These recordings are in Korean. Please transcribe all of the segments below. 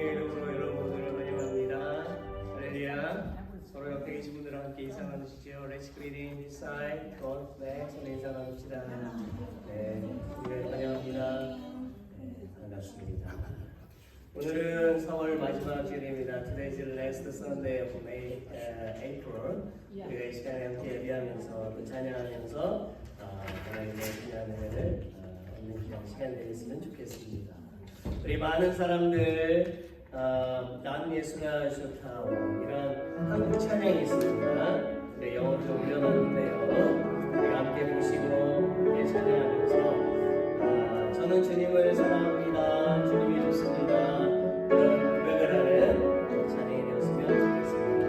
주님의 이름으로 여러분 모두를 환영합니다. 할렐루야. 서로 옆에 계신 분들과 함께 인사 나누시죠. Let's greet in this side. God bless. 서로 인사 나눕시다. 네, 우리를 환영합니다. 네, 반갑습니다. 오늘은 4월 마지막 주일입니다. Today is the last Sunday of April. 우리가 이 시간에 함께 예배하면서 또 찬양하면서 하나님의 귀한 은혜를 얻는 귀한 시간 되었으면 좋겠습니다. 우리 많은 사람들 나는 예수가 좋다 이런 한국 찬양이 있습니다. 우리 영어 좀 올려놨는데요. 우리 함께 보시고 찬양하면서 저는 주님을 사랑합니다. 주님이 좋습니다. 이런 고백을 하는 찬양이 되었으면 좋겠습니다.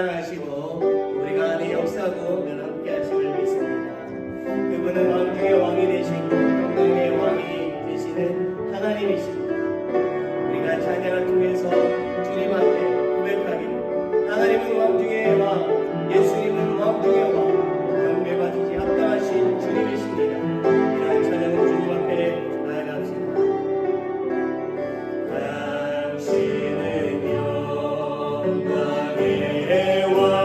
충만하시고 우리가 안에 역사하고 늘 함께 하심을 믿습니다. 그분은 왕 중에 왕이 되시고 평강의 왕이 되시는 하나님이십니다. 우리가 찬양을 통해서 주님 앞에 고백하기를 하나님은 왕 중에 왕, 예수님은 왕 중에 왕, 경배받으시 합당하신 주님이십니다. 이러한 찬양을 주님 앞에 나아갑시다. 당신은 영광의 왕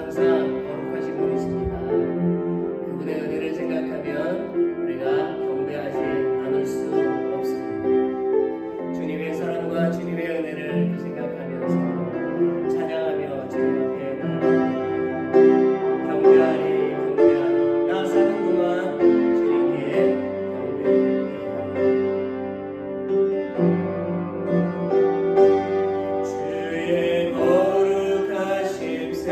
항상 거룩하신 분이십니다. 그분의 은혜를 생각하면 우리가 경배하지 않을 수 없습니다. 주님의 사랑과 주님의 은혜를 생각하면서 찬양하며 주님 앞에 경배하리 경배하리 나 사는 동안 주님께 경배하리 주의 거룩하심 새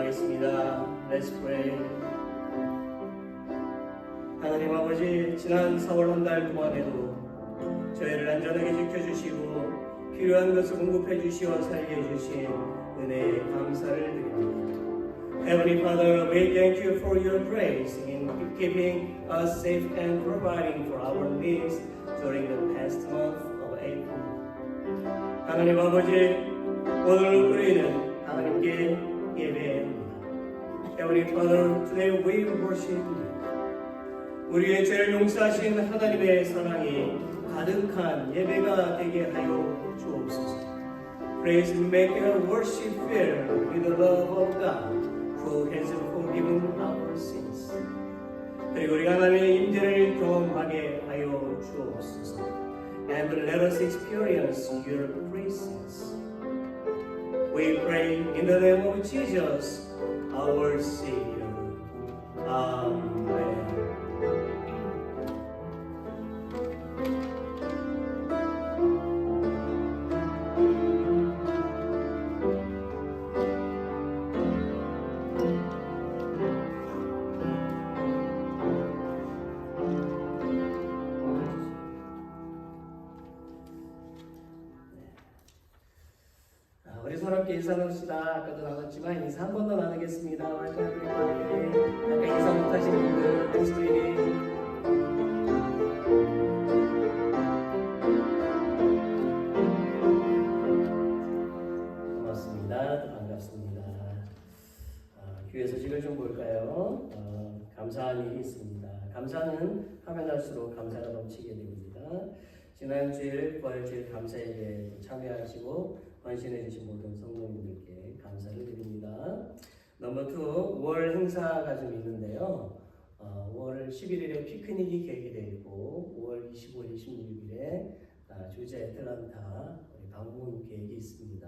기도하겠습니다. Let's pray. 하나님 아버지, 지난 4월 한 달 동안에도 저희를 안전하게 지켜주시고 필요한 것을 공급해 주시어 살게 해주신 은혜에 감사를 드립니다. Heavenly Father, we thank you for your grace in keeping us safe and providing for our needs during the past month of April. 하나님 아버지, 오늘 우리는 하나님께 예배합니다. Heavenly Father, today we worship you. 우리의 죄를 용서하신 하나님의 사랑이 가득한 예배가 되게 하여 주옵소서. Praise and make our worship filled with the love of God who has forgiven our sins. 그리고 우리 하나님의 임재를 경험하게 하여 주옵소서. And let us experience your presence. We pray in the name of Jesus, our Savior. Amen. 우리 서럽게 인사합시다. 아까도 나눴지만 인사 한 번 더 나누겠습니다. 아까 인사 못하신 분들 댄스트레이닝 고맙습니다. 반갑습니다. 교회 소식을 좀 볼까요? 감사한 일이 있습니다. 감사는 하면 할수록 감사가 넘치게 됩니다. 지난주일 부활주일 감사예배에 참여하시고 헌신해 주신 모든 성도님들께 감사를 드립니다. 넘버 2, 5월 행사가 좀 있는데요. 5월 11일에 피크닉이 계획되어 있고 5월 25일, 26일에 조지아 애틀란타 방문 계획이 있습니다.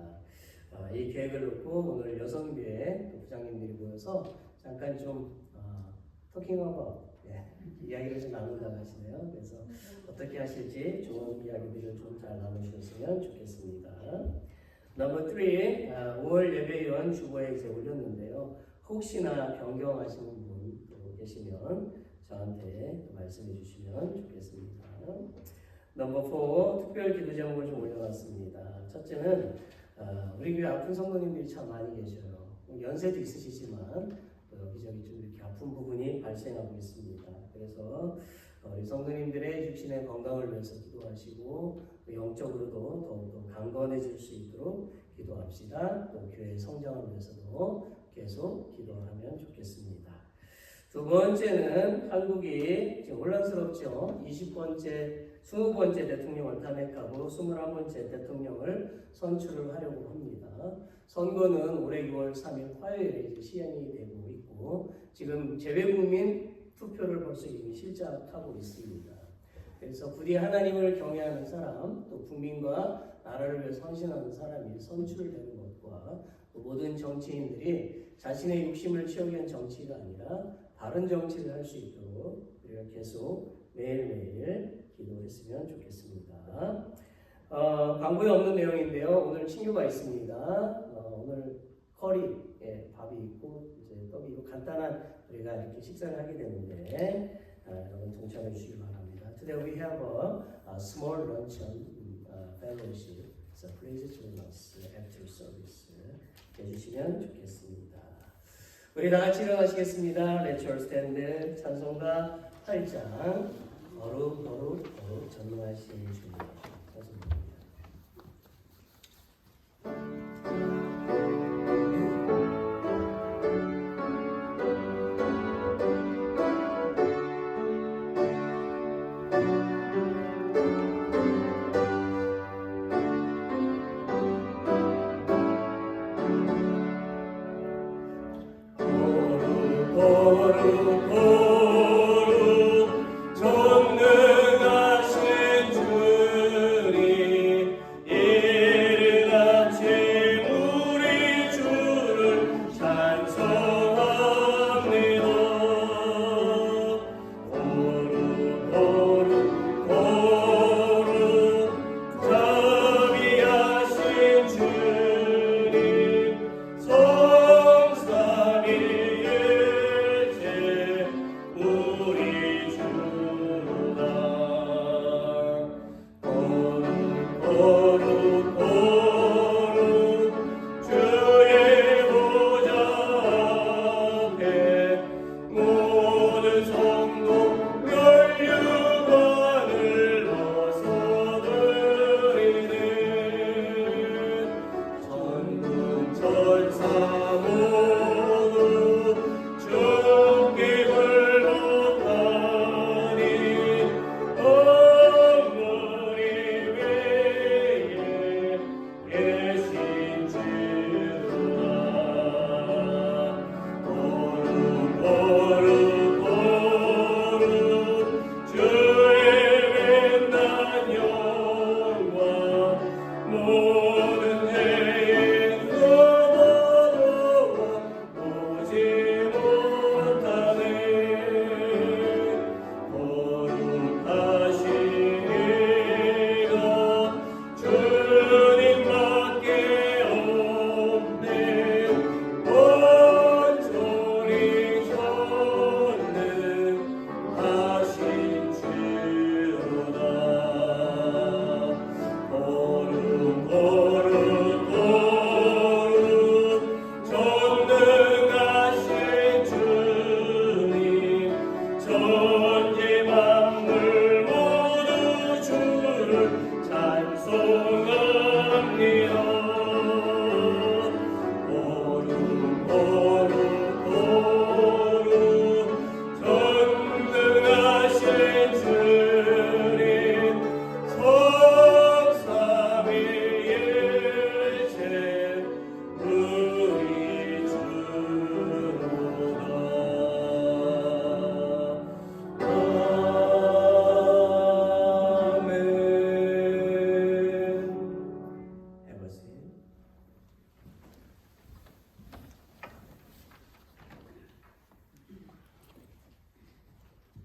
이 계획을 놓고 오늘 여성교회 부장님들이 모여서 잠깐 좀 토킹 어바웃 이야기를 좀 나눈다고 하시네요. 그래서 어떻게 하실지 좋은 이야기들을 좀 잘 나누셨으면 좋겠습니다. 넘버 3, 5월 예배위원 주보에 이제 올렸는데요. 혹시나 변경하시는 분 계시면 저한테 말씀해 주시면 좋겠습니다. 넘버 4, 특별 기도 제목을 좀 올려놨습니다. 첫째는 우리 교회 아픈 성도님들이 참 많이 계셔요. 연세도 있으시지만 여기저기 좀 이렇게 아픈 부분이 발생하고 있습니다. 그래서 우리 성도님들의 육신의 건강을 위해서 기도하시고 영적으로도 더욱더 강건해질 수 있도록 기도합시다. 또 교회의 성장을 위해서도 계속 기도하면 좋겠습니다. 두 번째는 한국이 지금 혼란스럽죠. 20번째 대통령을 탄핵하고 21번째 대통령을 선출을 하려고 합니다. 선거는 올해 6월 3일 화요일에 이제 시행이 되고 있고 지금 재외국민 투표를 벌써 이미 시작하고 있습니다. 그래서 부디 하나님을 경외하는 사람, 또 국민과 나라를 위해 헌신하는 사람이 선출되는 것과 또 모든 정치인들이 자신의 욕심을 채우기 위한 정치가 아니라 바른 정치를 할 수 있도록 우리가 계속 매일매일 기도했으면 좋겠습니다. 광고에 없는 내용인데요. 오늘 친교가 있습니다. 오늘 커리, 밥이 있고 이제 떡이 있고 간단한 우리가 이렇게 식사를 하게 되는데 여러분 동참해 주시기 바랍니다. Today we have a small luncheon fellowship. So please join us after service. 해주시면 좋겠습니다. 우리 다 같이 일어나시겠습니다. Let's all stand. 찬송가 8장 거룩 전능하신 주님. 전능하신 주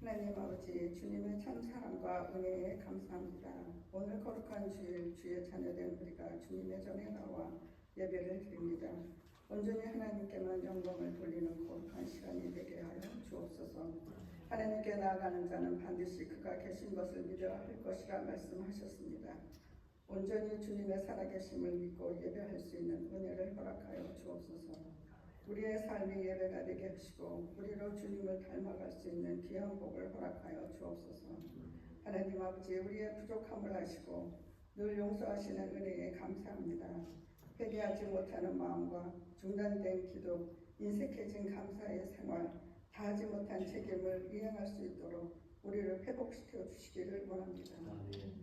하나님 아버지, 주님의 참 사랑과 은혜에 감사합니다. 오늘 거룩한 주일, 주의 자녀된 우리가 주님의 전에 나와 예배를 드립니다. 온전히 하나님께만 영광을 돌리는 거룩한 시간이 되게 하여 주옵소서. 하나님께 나아가는 자는 반드시 그가 계신 것을 믿어야 할 것이라 말씀하셨습니다. 온전히 주님의 살아계심을 믿고 예배할 수 있는 은혜를 허락하여 주옵소서. 우리의 삶이 예배가 되게 하시고 우리로 주님을 닮아갈 수 있는 귀한 복을 허락하여 주옵소서. 하나님 아버지, 우리의 부족함을 아시고 늘 용서하시는 은혜에 감사합니다. 회개하지 못하는 마음과 중단된 기도, 인색해진 감사의 생활, 다하지 못한 책임을 이행할 수 있도록 우리를 회복시켜 주시기를 원합니다.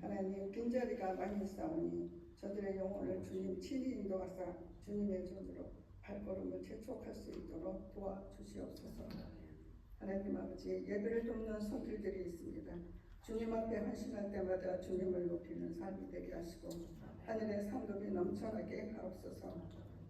하나님, 빈자리가 많이 있사오니 저들의 영혼을 주님 친히 인도하사 주님의 전으로 발걸음을 재촉할 수 있도록 도와주시옵소서. 하나님 아버지, 예배를 돕는 손길들이 있습니다. 주님 앞에 헌신할 때마다 주님을 높이는 삶이 되게 하시고 하늘의 상급이 넘쳐나게 하옵소서.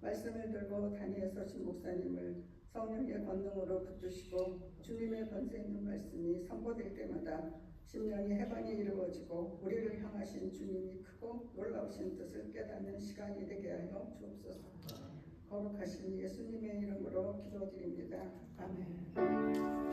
말씀을 들고 단위에 서신 목사님을 성령의 권능으로 붙드시고 주님의 권세 있는 말씀이 선포될 때마다 심령이 해방이 이루어지고 우리를 향하신 주님이 크고 놀라우신 뜻을 깨닫는 시간이 되게 하여 주옵소서. 거룩하신 예수님의 이름으로 기도드립니다. 아멘.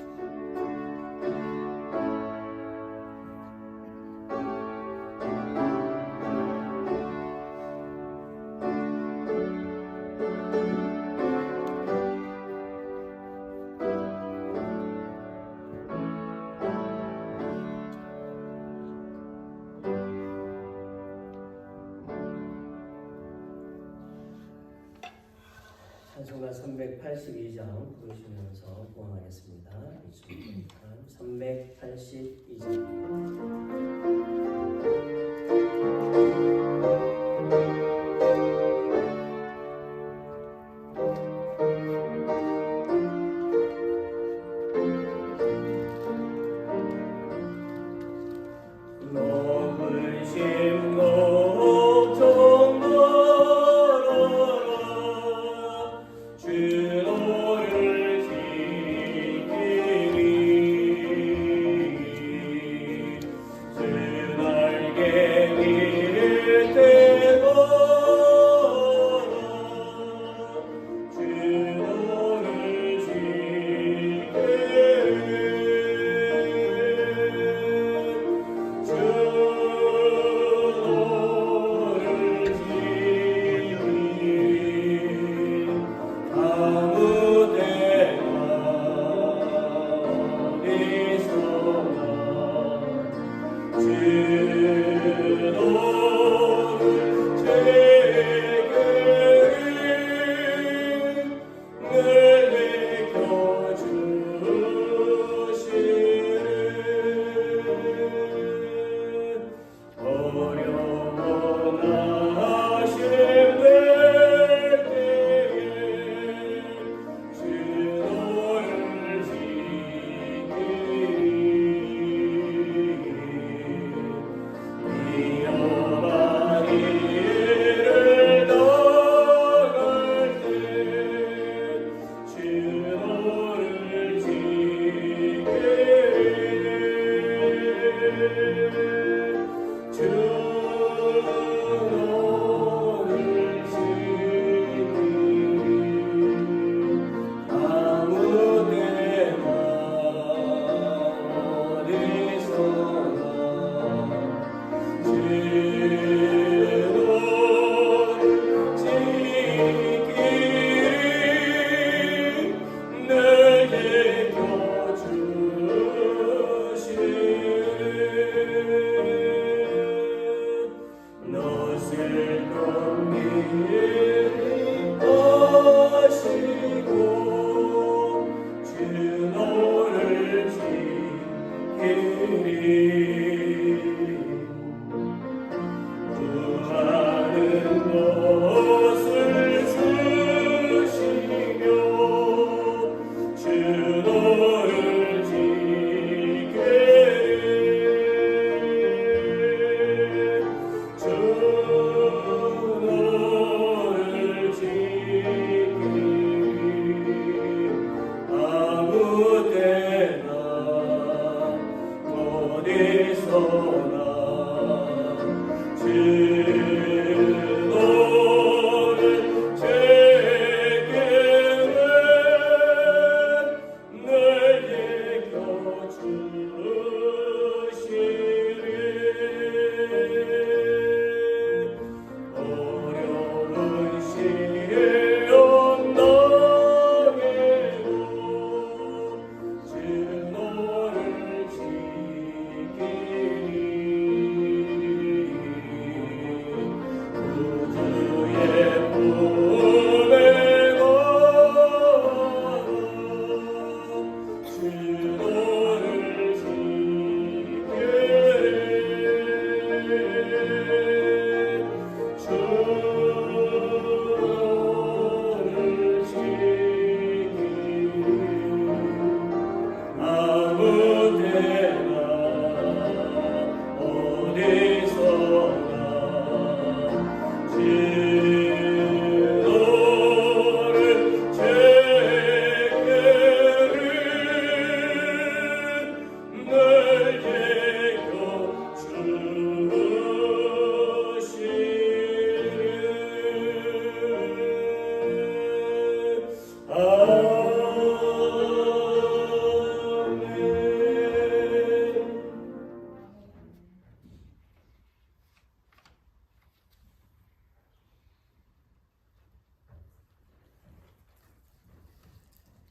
찬송가 382장 부르시면서 구원하겠습니다. 382장.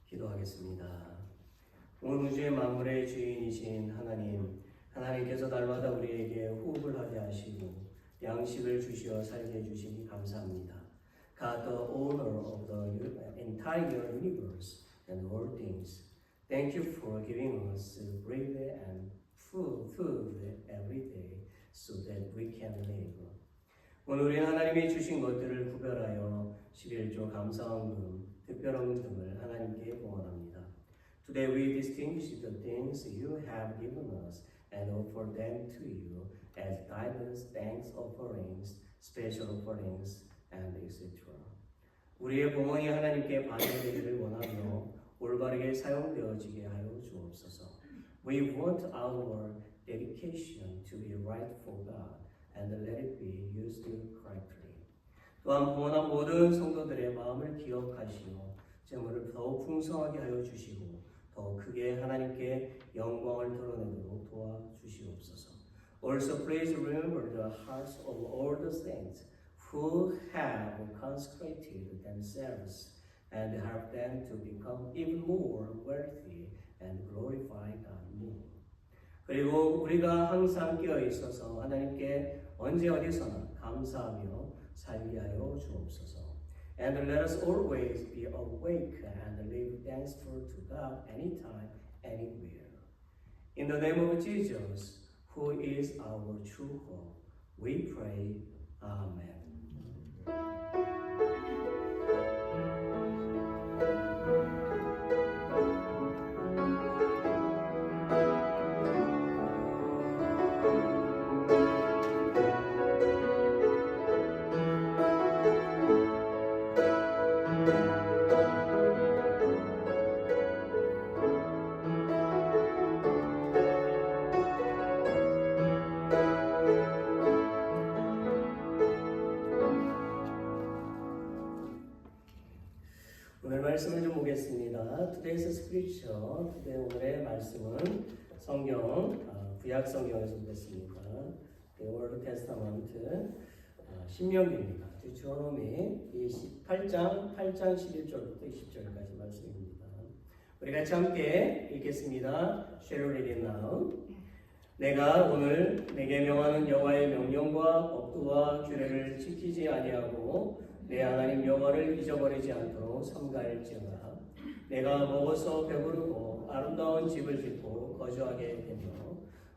기도하겠습니다. 온 우주의 만물의 주인이신 하나님, 하나님께서 날마다 우리에게 호흡을 하게 하시고 양식을 주시어 살게 해주시니 감사합니다. God, the owner of the entire universe and all things, thank you for giving us bread and food every day so that we can live. 오늘 우리는 하나님이 주신 것들을 구별하여 11조 감사헌금, 특별헌금 등을 하나님께 봉헌합니다. Today we distinguish the things you have given us and offer them to you as tithes, thanks offerings, special offerings, and etc. 우리의 봉헌이 하나님께 반영되기를 원하며 올바르게 사용되어지게 하여 주옵소서. We want our dedication to be right for God and let it be used correctly. 또한 봉헌한 모든 성도들의 마음을 기억하시어 재물을 더욱 풍성하게 하여 주시고 더 크게 하나님께 영광을 드러내도록 도와주시옵소서. Also please remember the hearts of all the saints who have consecrated themselves and help them to become even more wealthy and glorify God more. 그리고 우리가 항상 깨어 있어서 하나님께 언제 어디서나 감사하며 살게 하여 주옵소서. And let us always be awake and live thankful to God anytime, anywhere. In the name of Jesus, who is our true hope, we pray. Amen. 오늘 말씀을 좀 보겠습니다. Today's scripture, 오늘의 말씀은 성경, 구약 성경에서 보겠습니다. Old Testament, 신명기입니다. Deuteronomy 18장 11절부터 20절까지 말씀입니다. 우리 같이 함께 읽겠습니다. Shall we read it now? 내가 오늘 내게 명하는 여호와의 명령과 법도와 규례를 지키지 아니하고 내 하나님 여호와를 잊어버리지 않도록 삼가할지어다. 내가 먹어서 배부르고 아름다운 집을 짓고 거주하게 되며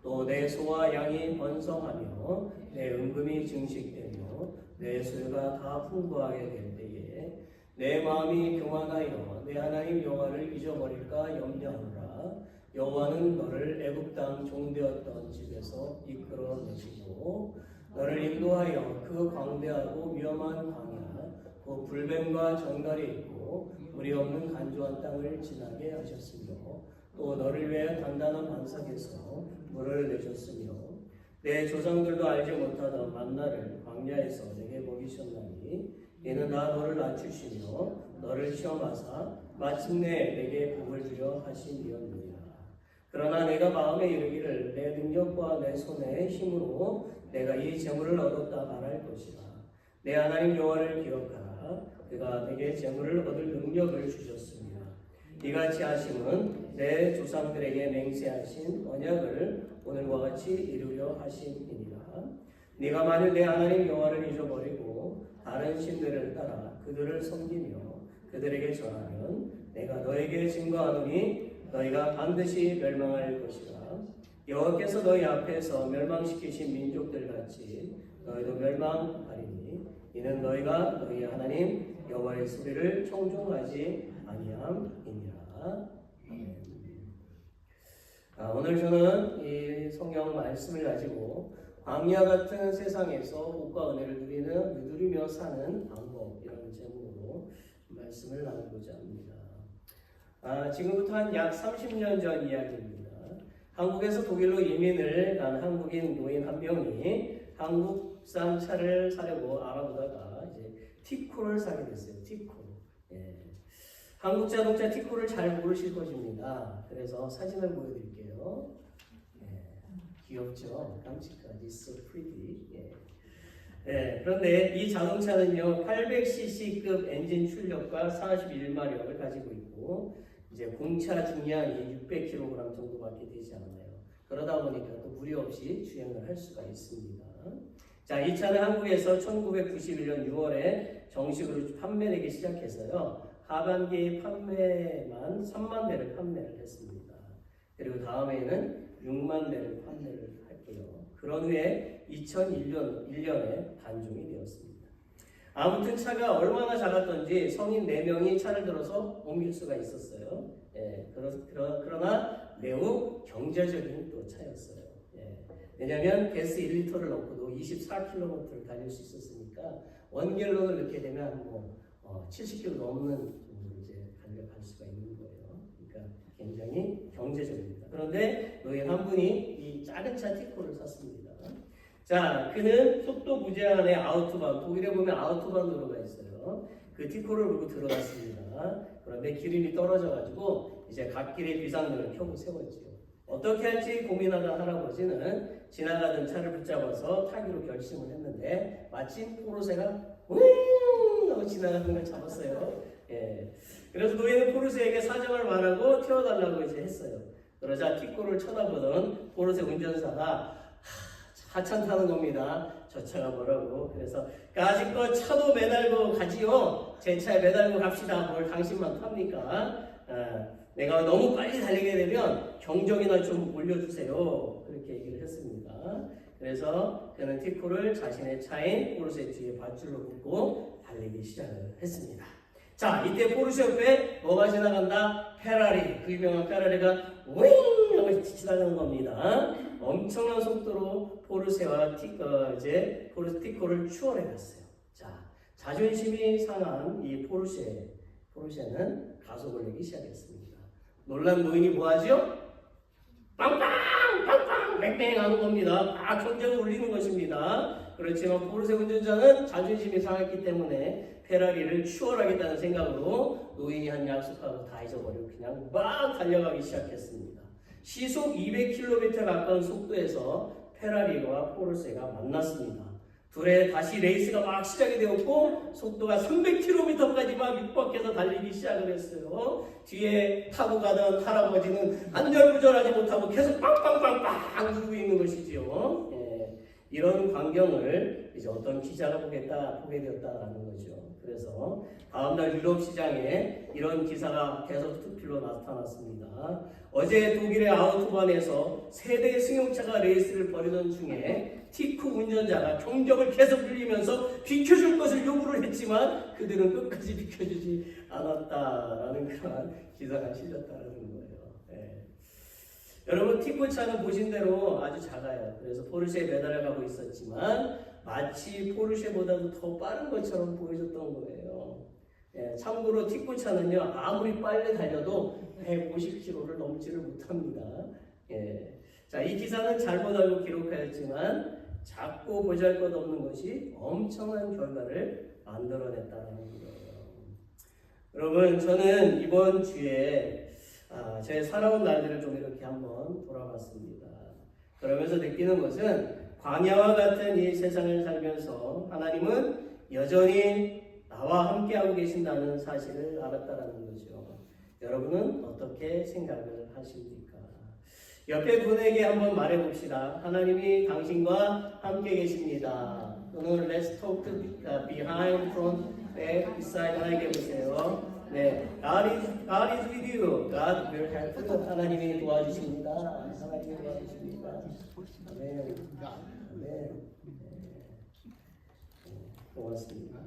또 내 소와 양이 번성하며 내 은금이 증식되며 내 소유가 다 풍부하게 될 때에 내 마음이 교만하여 내 하나님 여호와를 잊어버릴까 염려하노라. 여호와는 너를 애굽 땅 종되었던 집에서 이끌어내시고 너를 인도하여 그 광대하고 위험한 광야 그 불뱀과 정갈이 있고 물이 없는 간조한 땅을 지나게 하셨으며 또 너를 위해 단단한 반석에서 물을 내줬으며 내 조상들도 알지 못하던 만나를 광야에서 내게 먹이셨나니 이는 다 너를 낮추시며 너를 시험하사 마침내 내게 복을 주려 하심이었느니라. 그러나 내가 마음에 이르기를 내 능력과 내 손의 힘으로 내가 이 재물을 얻었다 말할 것이라. 내 하나님 여호와를 기억하라. 그가 내게 재물을 얻을 능력을 주셨습니다. 이같이 하심은 내 조상들에게 맹세하신 언약을 오늘과 같이 이루려 하심이니라. 네가 만일 내 하나님 여호와를 잊어버리고 다른 신들을 따라 그들을 섬기며 그들에게 전하면 내가 너에게 증거하노니 너희가 반드시 멸망할 것이라. 여호와께서 너희 앞에서 멸망시키신 민족들 같이 너희도 멸망하리니 이는 너희가 너희 하나님 여호와의 소리를 청종하지 아니함이니라. 오늘 저는 이 성경 말씀을 가지고 광야 같은 세상에서 복과 은혜를 누리며 사는 방법이라는 제목으로 말씀을 나누고자 합니다. 지금부터 한 약 30년 전 이야기입니다. 한국에서 독일로 이민을 간 한국인 노인 한 명이 한국산 차를 사려고 알아보다가 이제 티코를 사게 됐어요. 티코. 한국 자동차 티코를 잘 모르실 것입니다. 그래서 사진을 보여드릴게요. 귀엽죠? 깜찍하지, so pretty. 그런데 이 자동차는요 800cc급 엔진 출력과 41마력을 가지고 있고 이제 공차 중량이 600kg 정도밖에 되지 않아요. 그러다 보니까 또 무리 없이 주행을 할 수가 있습니다. 자, 이 차는 한국에서 1991년 6월에 정식으로 판매되기 시작해서요 하반기 판매만 3만 대를 판매를 했습니다. 그리고 다음에는 6만 대를 판매를 했고요. 그런 후에 2001년에 단종이 되었습니다. 아무튼 차가 얼마나 작았던지 성인 4명이 차를 들어서 옮길 수가 있었어요. 그러나 매우 경제적인 또 차였어요. 왜냐하면 가스 1리터를 넣고도 24km를 달릴 수 있었으니까 원갤론을 넣게 되면 70km 넘는 정도로 이제 달려갈 수가 있는 거예요. 그러니까 굉장히 경제적입니다. 그런데 노인 한 분이 이 작은 차 티코를 샀습니다. 자, 그는 속도 무제한의 아우토반, 독일에 보면 아우토반 도로가 있어요. 그 티코를 몰고 들어갔습니다. 그런데 기름이 떨어져가지고 이제 갓길에 비상등을 켜고 세웠죠. 어떻게 할지 고민하던 할아버지는 지나가던 차를 붙잡아서 타기로 결심을 했는데 마침 포르쉐가 윙 하고 지나가는 걸 잡았어요. 그래서 노예는 포르쉐에게 사정을 말하고 태워달라고 이제 했어요. 그러자 티코를 쳐다보던 포르쉐 운전사가 하찮 타는 겁니다. 저 차가 뭐라고. 그래서 아직껏 차도 매달고 가지요. 제 차에 매달고 갑시다. 뭘 당신만 탑니까? 내가 너무 빨리 달리게 되면 경적이나 좀 올려주세요. 그렇게 얘기를 했습니다. 그래서 그는 티코를 자신의 차인 포르쉐 뒤에 밧줄로 묶고 달리기 시작을 했습니다. 자, 이때 포르쉐 옆에 뭐가 지나간다? 페라리. 그 유명한 페라리가 윙 하고 지나가는 겁니다. 엄청난 속도로 포르쉐와 티코를 추월해갔어요. 자, 자존심이 상한 이 포르쉐는 가속을 내기 시작했습니다. 놀란 노인이 뭐하죠? 빵빵! 빵빵! 뱅뱅 하는 겁니다. 막 경적을 울리는 것입니다. 그렇지만 포르쉐 운전자는 자존심이 상했기 때문에 페라리를 추월하겠다는 생각으로 노인이 한 약속하고 다 잊어버리고 그냥 막 달려가기 시작했습니다. 시속 200km 가까운 속도에서 페라리와 포르쉐가 만났습니다. 둘의 다시 레이스가 막 시작이 되었고 속도가 300km까지 막 육박해서 달리기 시작을 했어요. 뒤에 타고 가던 할아버지는 안절부절하지 못하고 계속 빵빵빵빵 누르고 있는 것이지요. 이런 광경을 이제 어떤 기자가 보게 되었다라는 거죠. 그래서 다음날 유럽 시장에 이런 기사가 계속 특필로 나타났습니다. 어제 독일의 아우토반에서 세대 승용차가 레이스를 벌이던 중에 티코 운전자가 경적을 계속 울리면서 비켜줄 것을 요구를 했지만 그들은 끝까지 비켜주지 않았다라는 그런 기사가 실렸다는 거예요. 여러분 티코차는 보신 대로 아주 작아요. 그래서 포르쉐에 매달려 가고 있었지만 마치 포르쉐보다도 더 빠른 것처럼 보여졌던 거예요. 참고로 티코차는요 아무리 빨리 달려도 150km를 넘지를 못합니다. 자, 이 기사는 잘못 알고 기록하였지만 작고 보잘것없는 것이 엄청난 결과를 만들어냈다는 거예요. 여러분, 저는 이번 주에 제 살아온 날들을 좀 이렇게 한번 돌아봤습니다. 그러면서 느끼는 것은 광야와 같은 이 세상을 살면서 하나님은 여전히 나와 함께하고 계신다는 사실을 알았다는 거죠. 여러분은 어떻게 생각을 하십니까? 옆에 분에게 한번 말해봅시다. 하나님이 당신과 함께 계십니다. 또는 let's talk to behind, front, back, beside 하나님께 보세요. 네, God is with you. God will help you. 하나님이 도와주십니다. 하나님이 도와주십니다. 아멘. 아멘. 고맙습니다.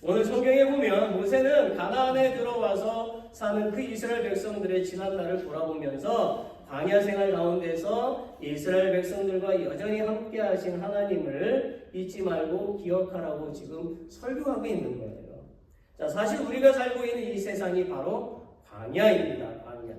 오늘 성경에 보면 모세는 가나안에 들어와서 사는 그 이스라엘 백성들의 지난 날을 돌아보면서 광야 생활 가운데서 이스라엘 백성들과 여전히 함께 하신 하나님을 잊지 말고 기억하라고 지금 설교하고 있는 거예요. 자, 사실 우리가 살고 있는 이 세상이 바로 광야입니다. 광야.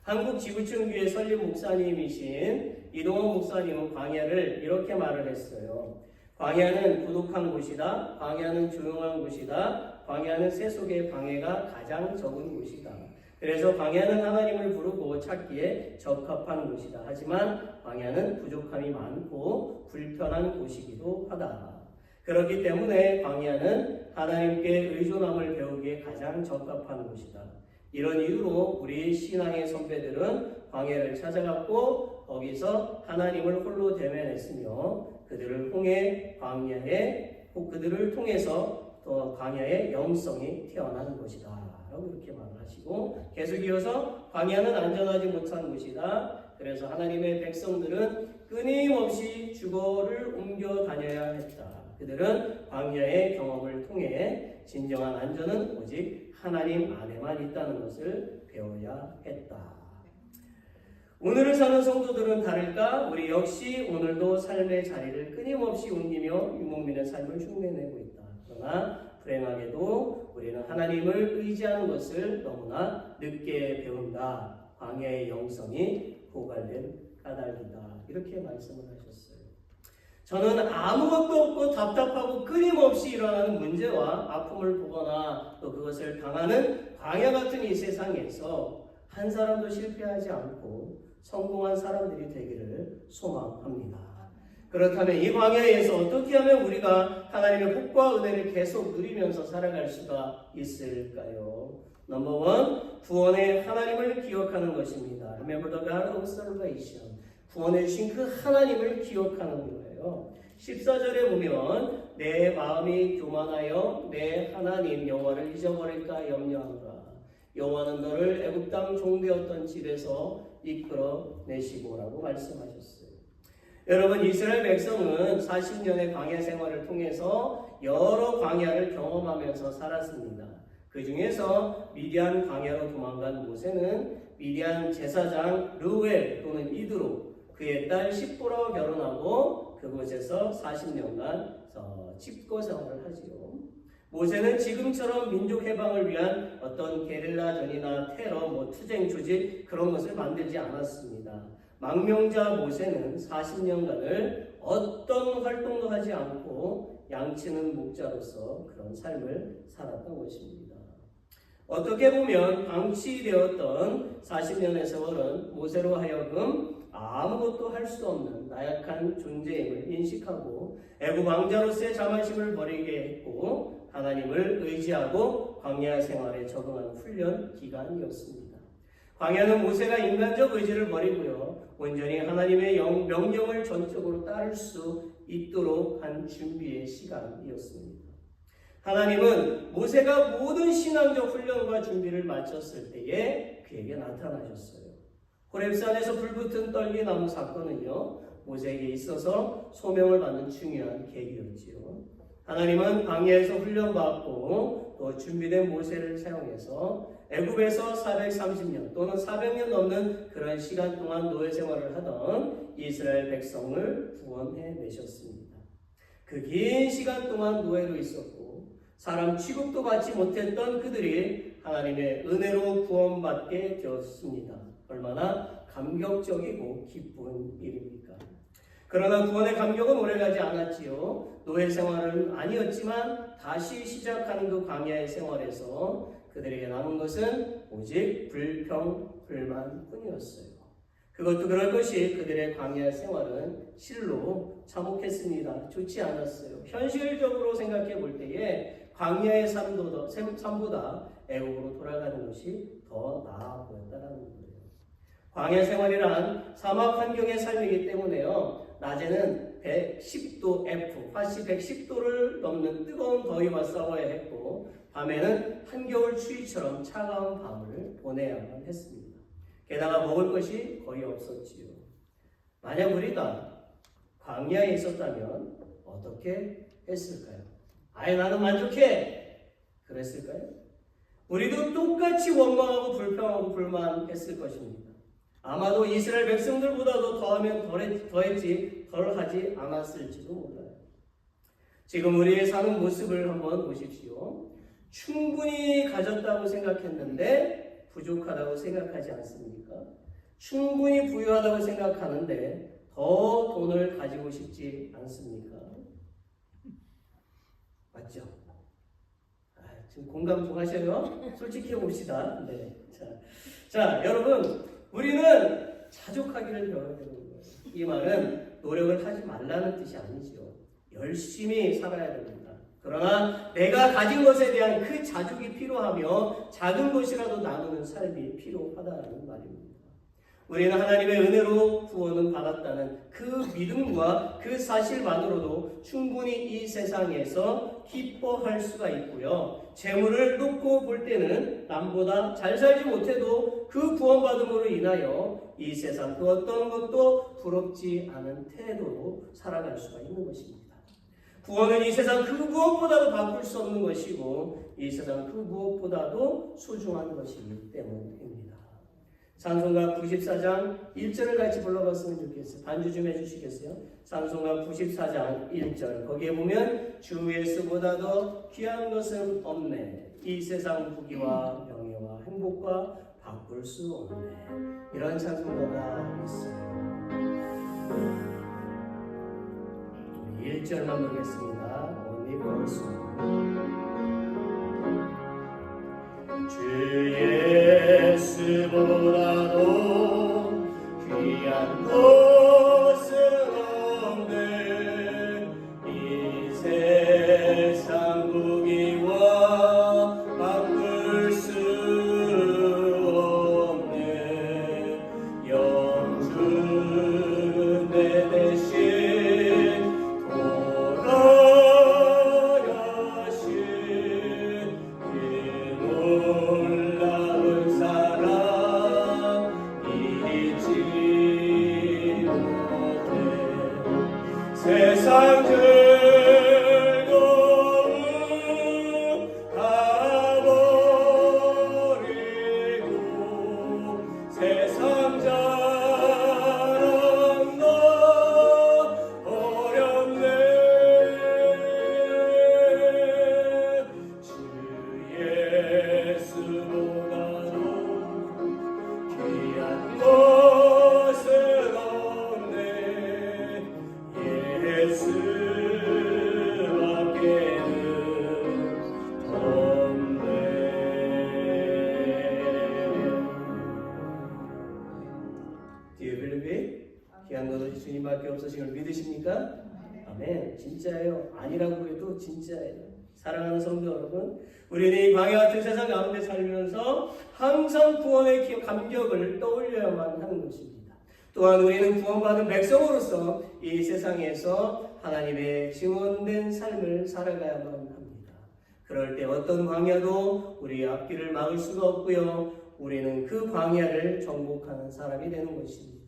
한국 지구촌교회 설립 목사님이신 이동원 목사님은 광야를 이렇게 말을 했어요. 광야는 고독한 곳이다. 광야는 조용한 곳이다. 광야는 새 속의 방해가 가장 적은 곳이다. 그래서 광야는 하나님을 부르고 찾기에 적합한 곳이다. 하지만 광야는 부족함이 많고 불편한 곳이기도 하다. 그렇기 때문에 광야는 하나님께 의존함을 배우기에 가장 적합한 곳이다. 이런 이유로 우리 신앙의 선배들은 광야를 찾아갔고 거기서 하나님을 홀로 대면했으며 그들을 통해서 또 광야의 영성이 태어난 것이다 라고 이렇게 말을 하시고 계속 이어서 광야는 안전하지 못한 곳이다. 그래서 하나님의 백성들은 끊임없이 주거를 옮겨 다녀야 했다. 그들은 광야의 경험을 통해 진정한 안전은 오직 하나님 안에만 있다는 것을 배워야 했다. 오늘을 사는 성도들은 다를까? 우리 역시 오늘도 삶의 자리를 끊임없이 옮기며 유목민의 삶을 흉내내고 있다. 그러나 불행하게도 우리는 하나님을 의지하는 것을 너무나 늦게 배운다. 광야의 영성이 고갈된 까닭이다. 이렇게 말씀을 하셨어요. 저는 아무것도 없고 답답하고 끊임없이 일어나는 문제와 아픔을 보거나 또 그것을 당하는 광야 같은 이 세상에서 한 사람도 실패하지 않고 성공한 사람들이 되기를 소망합니다. 그렇다면 이 광야에서 어떻게 하면 우리가 하나님의 복과 은혜를 계속 누리면서 살아갈 수가 있을까요? 넘버 1, 구원의 하나님을 기억하는 것입니다. Remember the God of salvation. 구원해 주신 그 하나님을 기억하는 거예요. 14절에 보면 내 마음이 교만하여 내 하나님 여호와를 잊어버릴까 염려하노라. 여호와는 너를 애굽 땅 종되었던 집에서 이끌어 내시고라고 말씀하셨어요. 여러분, 이스라엘 백성은 40년의 광야 생활을 통해서 여러 광야를 경험하면서 살았습니다. 그 중에서 미디안 광야로 도망간 모세는 미디안 제사장 르우엘 또는 이드로 그의 딸 십보라와 결혼하고 그곳에서 40년간 집거 생활을 하지요. 모세는 지금처럼 민족 해방을 위한 어떤 게릴라전이나 테러, 투쟁 조직 그런 것을 만들지 않았습니다. 망명자 모세는 40년간을 어떤 활동도 하지 않고 양치는 목자로서 그런 삶을 살았던 것입니다. 어떻게 보면 방치되었던 40년의 세월은 모세로 하여금 아무것도 할 수 없는 나약한 존재임을 인식하고 애굽 왕자로서의 자만심을 버리게 했고 하나님을 의지하고 광야 생활에 적응하는 훈련 기간이었습니다. 광야는 모세가 인간적 의지를 버리고요 온전히 하나님의 명령을 전적으로 따를 수 있도록 한 준비의 시간이었습니다. 하나님은 모세가 모든 신앙적 훈련과 준비를 마쳤을 때에 그에게 나타나셨어요. 호렙산에서 불붙은 떨기나무 사건은요 모세에게 있어서 소명을 받는 중요한 계기였지요. 하나님은 광야에서 훈련받고 또 준비된 모세를 사용해서 애굽에서 430년 또는 400년 넘는 그런 시간 동안 노예 생활을 하던 이스라엘 백성을 구원해내셨습니다. 그 긴 시간 동안 노예로 있었고 사람 취급도 받지 못했던 그들이 하나님의 은혜로 구원받게 되었습니다. 얼마나 감격적이고 기쁜 일입니까? 그러나 구원의 감격은 오래가지 않았지요. 노예 생활은 아니었지만 다시 시작하는 그 광야의 생활에서 그들에게 남은 것은 오직 불평, 불만뿐이었어요. 그것도 그럴 것이 그들의 광야 생활은 실로 참혹했습니다. 좋지 않았어요. 현실적으로 생각해 볼 때에 광야의 삶보다 애국으로 돌아가는 것이 더 나아 보였다는 거예요. 광야 생활이란 사막 환경의 삶이기 때문에요. 낮에는 110도 F, 화씨 110도를 넘는 뜨거운 더위와 싸워야 했고 밤에는 한겨울 추위처럼 차가운 밤을 보내야만 했습니다. 게다가 먹을 것이 거의 없었지요. 만약 우리가 광야에 있었다면 어떻게 했을까요? 아예 나는 만족해! 그랬을까요? 우리도 똑같이 원망하고 불평하고 불만했을 것입니다. 아마도 이스라엘 백성들보다도 더하면 더했지 덜하지 않았을지도 몰라요. 지금 우리의 사는 모습을 한번 보십시오. 충분히 가졌다고 생각했는데 부족하다고 생각하지 않습니까? 충분히 부유하다고 생각하는데 더 돈을 가지고 싶지 않습니까? 맞죠? 지금 공감 좀 하셔요? 솔직히 봅시다. 네. 자, 여러분, 우리는 자족하기를 배워야 되는 거예요. 이 말은 노력을 하지 말라는 뜻이 아니죠. 열심히 살아야 됩니다. 그러나 내가 가진 것에 대한 그 자족이 필요하며 작은 것이라도 나누는 삶이 필요하다는 말입니다. 우리는 하나님의 은혜로 구원은 받았다는 그 믿음과 그 사실만으로도 충분히 이 세상에서 기뻐할 수가 있고요. 재물을 놓고 볼 때는 남보다 잘 살지 못해도 그 구원받음으로 인하여 이 세상 그 어떤 것도 부럽지 않은 태도로 살아갈 수가 있는 것입니다. 구원은 이 세상 그 무엇보다도 바꿀 수 없는 것이고 이 세상 그 무엇보다도 소중한 것이기 때문입니다. 찬송가 94장 1절을 같이 불러봤으면 좋겠어요. 반주 좀 해주시겠어요? 찬송가 94장 1절 거기에 보면 주 예수보다 귀한 것은 없네. 이 세상 부귀와 명예와 행복과 바꿀 수 없네. 이런 찬송가가 있어요. 우리 1절만 보겠습니다. Only for soul. 주 예수보다도 귀한 것은 없네. 이 세상 부귀와 바꿀 수 없네. 영주 내 대신 돌아가신 놀라운 사랑 잊지 못해. 세상 즐거움 가버리고 세상 자랑 너 어렵네. 주 예수보다도 귀한 것은 없네. 예수 밖에는 없네. Do you believe it? 귀한 것은 주님밖에 없으신 걸 믿으십니까? 아멘. 진짜예요. 아니라고 해도 진짜예요. 사랑하는 성도 여러분, 우리는 이 광야 같은 세상 가운데 살면서 항상 구원의 감격을 떠올려야만 하는 것입니다. 또한 우리는 구원받은 백성으로서 이 세상에서 하나님의 증언된 삶을 살아가야만 합니다. 그럴 때 어떤 광야도 우리의 앞길을 막을 수가 없고요. 우리는 그 광야를 정복하는 사람이 되는 것입니다.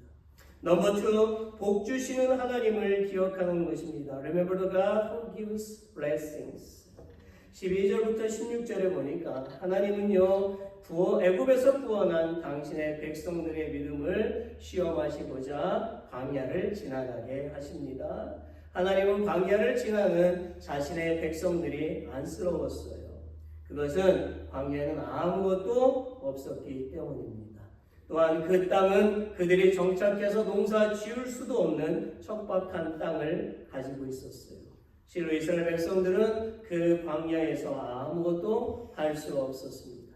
넘버 2, 복 주시는 하나님을 기억하는 것입니다. Remember the God who gives blessings. 12절부터 16절에 보니까 하나님은요 애굽에서 구원한 당신의 백성들의 믿음을 시험하시고자 광야를 지나가게 하십니다. 하나님은 광야를 지나는 자신의 백성들이 안쓰러웠어요. 그것은 광야에는 아무것도 없었기 때문입니다. 또한 그 땅은 그들이 정착해서 농사 지을 수도 없는 척박한 땅을 가지고 있었어요. 실로 이스라엘 백성들은 그 광야에서 아무것도 할 수 없었습니다.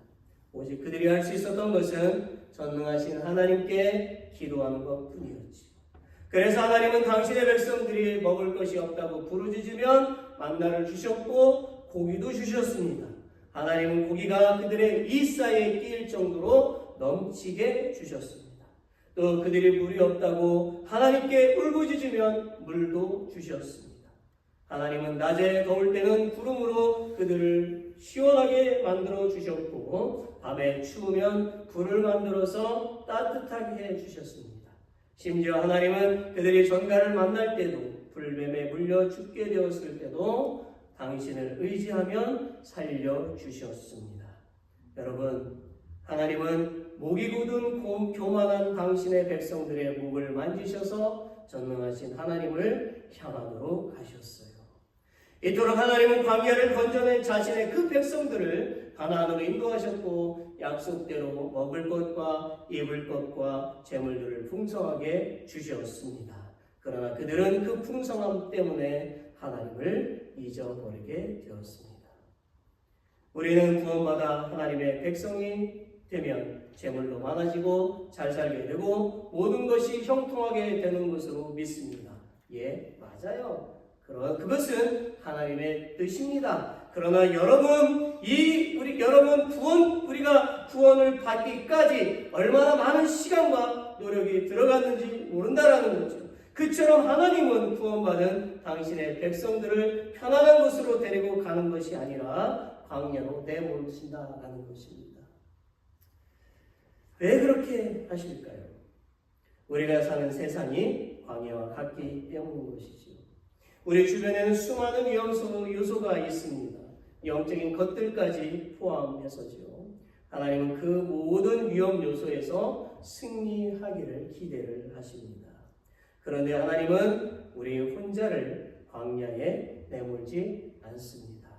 오직 그들이 할 수 있었던 것은 전능하신 하나님께 기도하는 것뿐이었지요. 그래서 하나님은 당신의 백성들이 먹을 것이 없다고 부르짖으면 만나를 주셨고 고기도 주셨습니다. 하나님은 고기가 그들의 이사에 끼일 정도로 넘치게 주셨습니다. 또 그들이 물이 없다고 하나님께 울부짖으면 물도 주셨습니다. 하나님은 낮에 더울 때는 구름으로 그들을 시원하게 만들어 주셨고 밤에 추우면 불을 만들어서 따뜻하게 해 주셨습니다. 심지어 하나님은 그들이 전갈을 만날 때도 불뱀에 물려 죽게 되었을 때도 당신을 의지하면 살려주셨습니다. 여러분, 하나님은 목이 굳은 교만한 당신의 백성들의 목을 만지셔서 전능하신 하나님을 향하도록 하셨어요. 이토록 하나님은 광야를 건져낸 자신의 그 백성들을 가나안으로 인도하셨고 약속대로 먹을 것과 입을 것과 재물들을 풍성하게 주셨습니다. 그러나 그들은 그 풍성함 때문에 하나님을 잊어버리게 되었습니다. 우리는 구원받아 하나님의 백성이 되면 재물도 많아지고 잘 살게 되고 모든 것이 형통하게 되는 것으로 믿습니다. 예, 맞아요. 그것은 하나님의 뜻입니다. 그러나 여러분, 우리가 구원을 받기까지 얼마나 많은 시간과 노력이 들어갔는지 모른다라는 거죠. 그처럼 하나님은 구원받은 당신의 백성들을 편안한 곳으로 데리고 가는 것이 아니라 광야로 내몰으신다라는 것입니다. 왜 그렇게 하실까요? 우리가 사는 세상이 광야와 같기 때문인 것이지요. 우리 주변에는 수많은 위험 요소가 있습니다. 영적인 것들까지 포함해서지요. 하나님은 그 모든 위험 요소에서 승리하기를 기대를 하십니다. 그런데 하나님은 우리 혼자를 광야에 내몰지 않습니다.